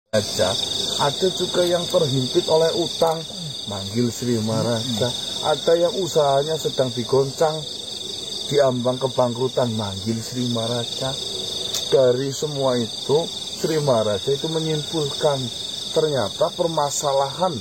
Raja. Ada juga yang terhimpit oleh utang, manggil Sri Maharaja. Ada yang usahanya sedang digoncang, diambang kebangkrutan, manggil Sri Maharaja. Dari semua itu, Sri Maharaja itu menyimpulkan ternyata permasalahan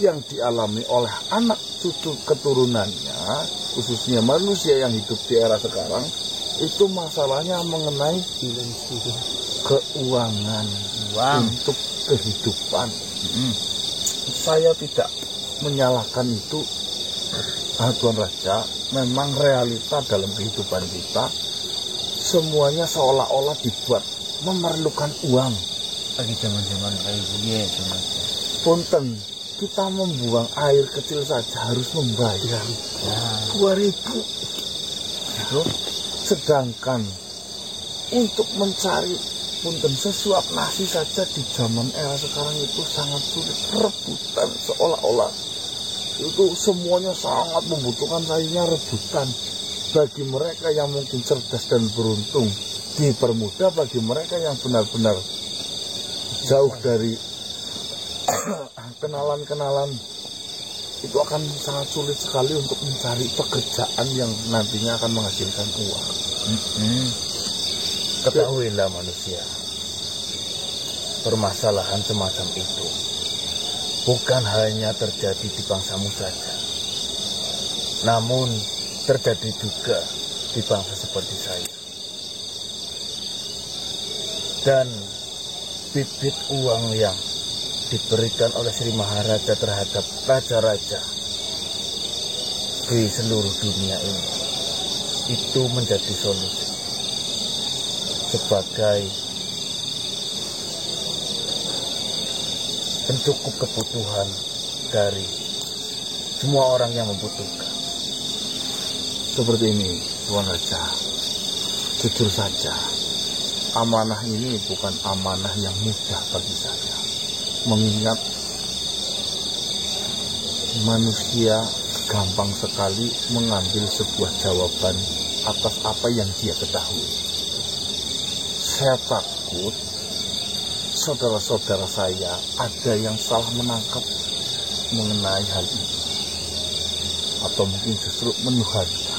yang dialami oleh anak cucu keturunannya, khususnya manusia yang hidup di era sekarang, itu masalahnya mengenai keuangan untuk kehidupan. Saya tidak menyalahkan itu, Tuan Raja. Memang realita dalam kehidupan kita semuanya seolah-olah dibuat memerlukan uang. Lagi zaman-zaman kayak begini, Punten, kita membuang air kecil saja harus membayar 2.000. Gitu. Sedangkan untuk mencari punten sesuap nasi saja di zaman era sekarang itu sangat sulit. Rebutan seolah-olah itu semuanya sangat membutuhkan, sayangnya rebutan. Bagi mereka yang mungkin cerdas dan beruntung dipermudah, bagi mereka yang benar-benar jauh dari kenalan-kenalan itu akan sangat sulit sekali untuk mencari pekerjaan yang nantinya akan menghasilkan uang. Ketahuilah manusia, permasalahan semacam itu bukan hanya terjadi di bangsamu saja, namun terjadi juga di bangsa seperti saya. Dan bibit uang yang diberikan oleh Sri Maharaja terhadap raja-raja di seluruh dunia ini itu menjadi solusi sebagai pencukup kebutuhan dari semua orang yang membutuhkan. Seperti ini, Tuan Raja. Jujur saja, amanah ini bukan amanah yang mudah bagi saya. Mengingat manusia gampang sekali mengambil sebuah jawaban atas apa yang dia ketahui. Saya takut saudara-saudara saya ada yang salah menangkap mengenai hal ini, atau mungkin justru menuhankan.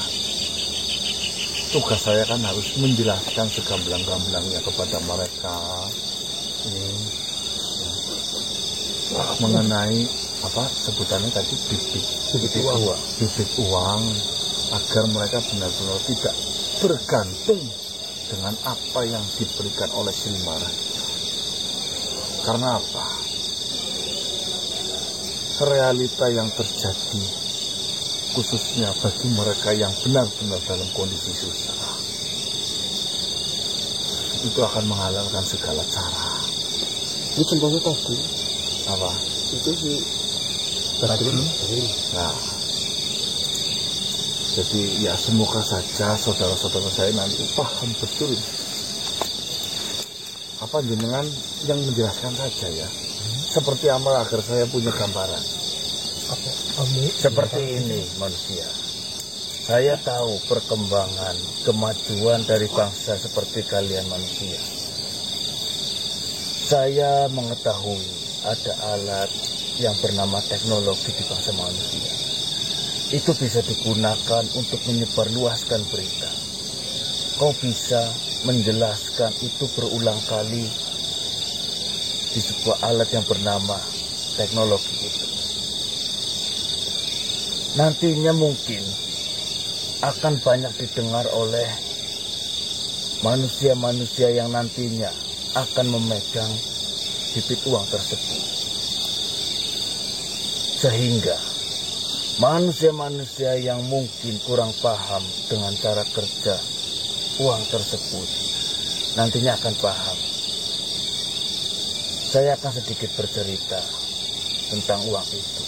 Tugas saya kan harus menjelaskan segamblang-gamblangnya kepada mereka mengenai apa sebutannya tadi, bibit uang, agar mereka benar-benar tidak bergantung dengan apa yang diberikan oleh Sri Maharaja. Karena apa? Realita yang terjadi khususnya bagi mereka yang benar-benar dalam kondisi susah itu akan menghalalkan segala cara. Ini contohnya tadi Apa? itu si Nah, jadi ya semoga saja saudara-saudara saya nanti paham betul apa jenengan yang menjelaskan saja ya. Seperti apa agar saya punya gambaran. Seperti ini manusia. Saya tahu perkembangan, kemajuan dari bangsa seperti kalian manusia. Saya mengetahui ada alat yang bernama teknologi di bangsa manusia. Itu bisa digunakan untuk menyebarluaskan berita. Kau bisa menjelaskan itu berulang kali di sebuah alat yang bernama teknologi itu. Nantinya mungkin akan banyak didengar oleh manusia-manusia yang nantinya akan memegang bibit uang tersebut. Sehingga manusia-manusia yang mungkin kurang paham dengan cara kerja uang tersebut nantinya akan paham. Saya akan sedikit bercerita tentang uang itu.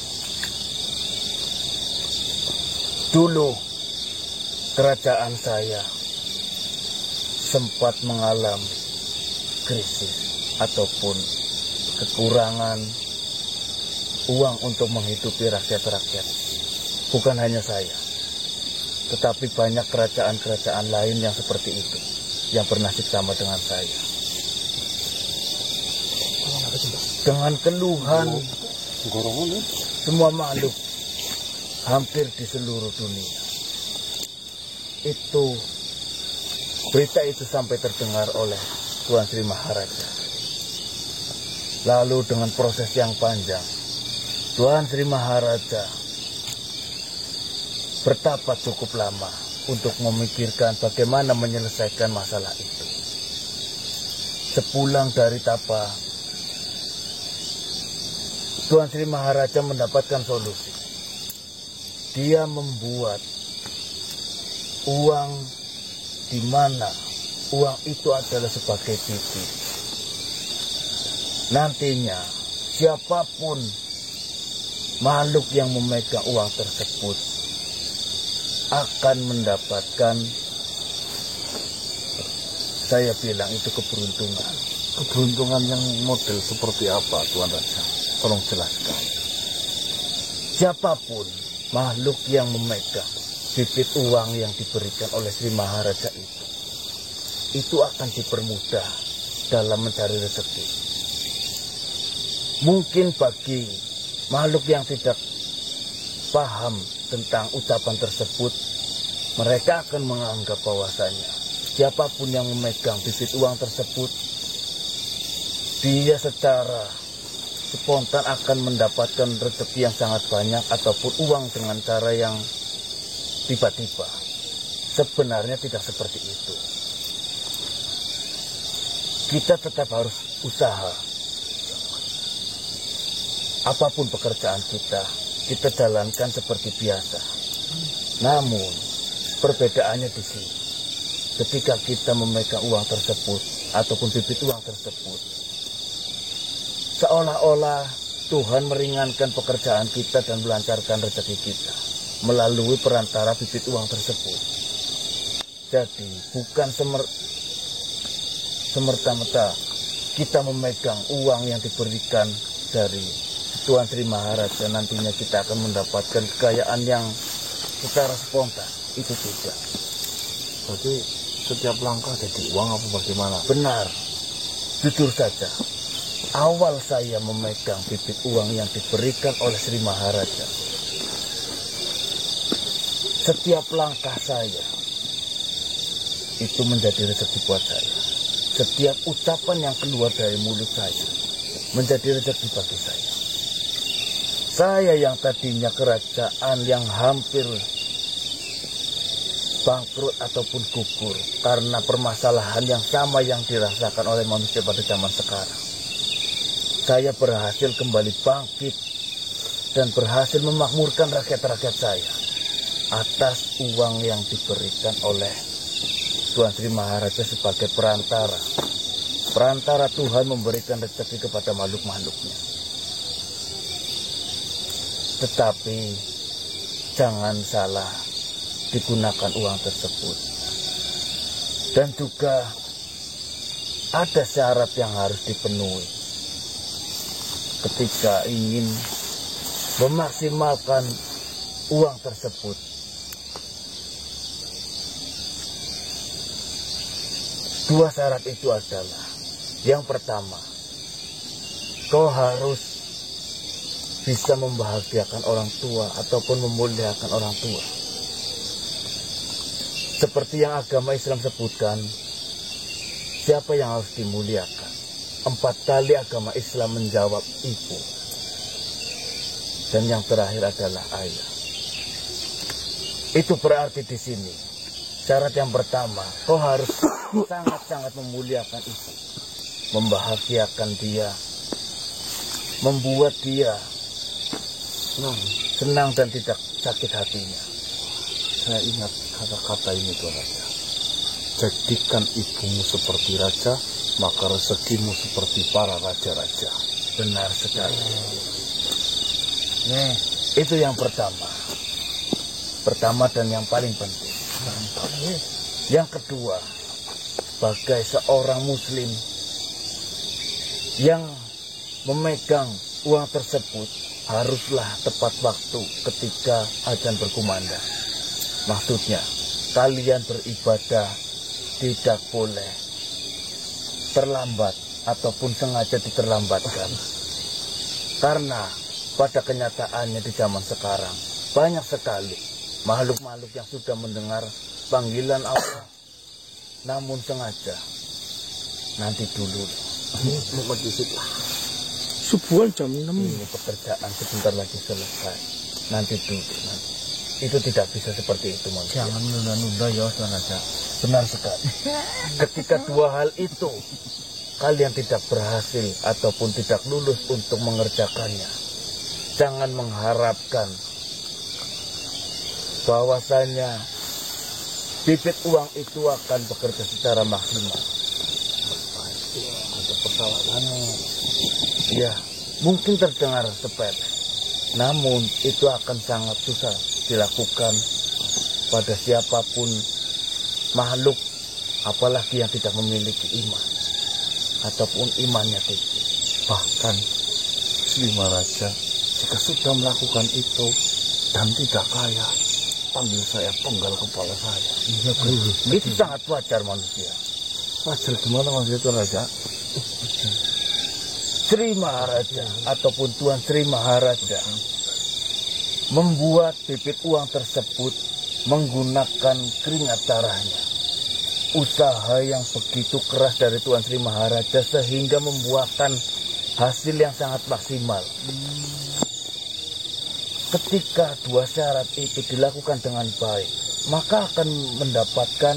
Dulu kerajaan saya sempat mengalami krisis ataupun kekurangan uang untuk menghidupi rakyat-rakyat. Bukan hanya saya, tetapi banyak kerajaan-kerajaan lain yang seperti itu, yang bernasib sama dengan saya. dengan keluhan semua makhluk hampir di seluruh dunia. Itu berita itu sampai terdengar oleh Tuan Sri Maharaja. Lalu dengan proses yang panjang, Tuan Sri Maharaja bertapa cukup lama untuk memikirkan bagaimana menyelesaikan masalah itu. Sepulang dari tapa, Tuan Sri Maharaja mendapatkan solusi. Dia membuat uang di mana uang itu adalah sebagai bibit. Nantinya siapapun makhluk yang memegang uang tersebut akan mendapatkan, saya bilang itu keberuntungan. Keberuntungan yang model seperti apa, Tuan Raja? Tolong jelaskan. Siapapun makhluk yang memegang bibit uang yang diberikan oleh Sri Maharaja itu akan dipermudah dalam mencari rezeki. Mungkin bagi makhluk yang tidak paham tentang ucapan tersebut, mereka akan menganggap bahwasanya siapapun yang memegang bibit uang tersebut, dia secara spontan akan mendapatkan rezeki yang sangat banyak ataupun uang dengan cara yang tiba-tiba. Sebenarnya tidak seperti itu. Kita tetap harus usaha. Apapun pekerjaan kita jalankan seperti biasa. Namun, perbedaannya di sini. Ketika kita memegang uang tersebut ataupun bibit uang tersebut, seolah-olah Tuhan meringankan pekerjaan kita dan melancarkan rezeki kita melalui perantara bibit uang tersebut. Jadi bukan semerta-merta kita memegang uang yang diberikan dari Tuan Sri Maharaja, nantinya kita akan mendapatkan kekayaan yang secara spontan. Itu tidak. Berarti setiap langkah jadi uang apa bagaimana? Benar. Jujur saja, awal saya memegang bibit uang yang diberikan oleh Sri Maharaja, setiap langkah saya itu menjadi rezeki buat saya. Setiap ucapan yang keluar dari mulut saya menjadi rezeki bagi saya. Saya yang tadinya kerajaan yang hampir bangkrut ataupun gugur karena permasalahan yang sama yang dirasakan oleh manusia pada zaman sekarang, saya berhasil kembali bangkit dan berhasil memakmurkan rakyat-rakyat saya atas uang yang diberikan oleh Tuan Sri Maharaja sebagai perantara. Perantara Tuhan memberikan rezeki kepada makhluk-makhluknya. Tetapi jangan salah digunakan uang tersebut. Dan juga ada syarat yang harus dipenuhi ketika ingin memaksimalkan uang tersebut. Dua syarat itu adalah, yang pertama, kau harus bisa membahagiakan orang tua ataupun memuliakan orang tua. Seperti yang agama Islam sebutkan, siapa yang harus dimuliakan? 4 kali agama Islam menjawab ibu. Dan yang terakhir adalah ayah. Itu berarti di sini syarat yang pertama, kau harus sangat-sangat memuliakan ibu, membahagiakan dia, membuat dia senang dan tidak sakit hatinya. Saya ingat kata-kata ini, Tuan Raja. Jadikan ibumu seperti raja, maka rezekimu seperti para raja-raja. Benar sekali. Nih, itu yang pertama. Pertama dan yang paling penting. Yang kedua, sebagai seorang muslim yang memegang uang tersebut, haruslah tepat waktu ketika azan berkumandang. Maksudnya, kalian beribadah tidak boleh terlambat ataupun sengaja diterlambatkan. Karena pada kenyataannya di zaman sekarang banyak sekali makhluk-makhluk yang sudah mendengar panggilan Allah, namun sengaja nanti dulu Mau disit lah. Subuhan jam 6. ini pekerjaan sebentar lagi selesai, nanti dulu nanti. Itu tidak bisa seperti itu, manusia. Jangan nunda-nunda ya, Tuan Raja. Benar sekali. Ketika dua hal itu kalian tidak berhasil ataupun tidak lulus untuk mengerjakannya, jangan mengharapkan bahwasanya bibit uang itu akan bekerja secara maksimal. Ada persoalannya. Ya, mungkin terdengar sepele, namun itu akan sangat susah dilakukan pada siapapun makhluk, apalagi yang tidak memiliki iman ataupun imannya tinggi. Bahkan Slima Raja, jika sudah melakukan itu dan tidak kaya, panggil saya penggal kepala saya. Iya, itu sangat wajar manusia. Wajar gimana maksudnya Tuan Raja? Sri Maharaja ataupun Tuan Sri Maharaja membuat bibit uang tersebut menggunakan keringat darahnya. Usaha yang begitu keras dari Tuan Sri Maharaja sehingga membuahkan hasil yang sangat maksimal. Ketika dua syarat itu dilakukan dengan baik, maka akan mendapatkan